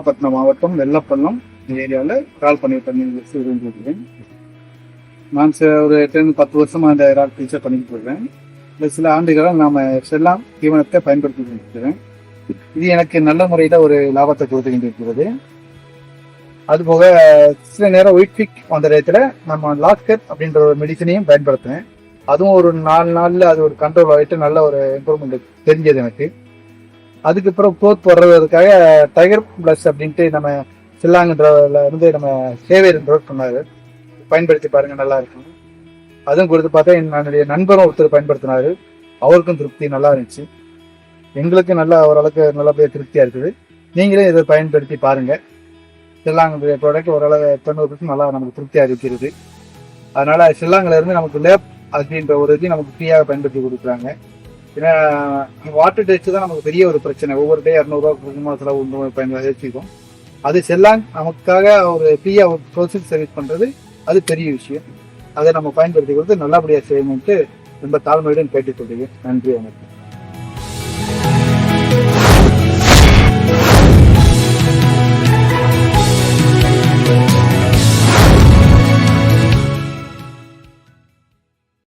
நாகப்பட்டினம் மாவட்டம் வெள்ளப்பள்ளம் ஏரியாவில் இறால் பண்ணை இருந்திருக்கிறேன். நான் ஒரு 10 வருஷமா அந்த இறால் டீச்சர் பண்ணிட்டு இருக்கேன். இந்த சில ஆண்டுகளாக நாம செல்லாம் தீவனத்தை பயன்படுத்தி இருக்கிறேன். இது எனக்கு நல்ல முறையில ஒரு லாபத்தை கொடுத்து கொண்டிருக்கிறது. அதுபோக சில நேரம் ஒயிட் ஃபிக் வந்த இடத்துல நம்ம லாஸ்கர் அப்படின்ற ஒரு மெடிசனையும் பயன்படுத்தினேன். அதுவும் ஒரு 4 நாள்ல அது ஒரு கண்ட்ரோல் ஆகிட்டு நல்ல ஒரு இம்ப்ரூவ்மெண்ட் தெரிஞ்சது எனக்கு. அதுக்கப்புறம் க்ரோத் போடுறதுக்காக டைகர் பிளஸ் அப்படின்ட்டு நம்ம சில்லாங்கன்றதுல இருந்து நம்ம சேவையர் சொன்னாரு, பயன்படுத்தி பாருங்க நல்லா இருக்கும். அதுவும் கொடுத்து பார்த்தா என்னுடைய நண்பரும் ஒருத்தர் பயன்படுத்தினாரு, அவருக்கும் திருப்தி நல்லா இருந்துச்சு. எங்களுக்கு நல்லா ஓரளவுக்கு நல்லபடியாக திருப்தியா இருக்குது. நீங்களே இதை பயன்படுத்தி பாருங்க. சில்லாங்க ப்ராடக்ட் ஓரளவு 90% நல்லா நமக்கு திருப்தியா இருக்கிறது. அதனால சில்லாங்கில இருந்து நமக்கு லேப் அப்படின்ற ஒரு இது நமக்கு ஃப்ரீயாக பயன்படுத்தி கொடுக்குறாங்க. ஏன்னா வாட்டர் டெஸ்ட் தான் நமக்கு பெரிய ஒரு பிரச்சனை. ஒவ்வொரு டே 200 ரூபா செலவு பயன்படுத்திக்கும். அது செல்லாங் நமக்காக ஒரு ஃப்ரீயா ஒரு ப்ரொசீஜர் சர்வீஸ் பண்றது அது பெரிய விஷயம். அதை நம்ம பயன்படுத்தி கொடுத்து நல்லபடியாக செய்யணும்ட்டு ரொம்ப தாழ்மையுடன் கேட்டுக்கொள்கிறேன். நன்றி வணக்கம்.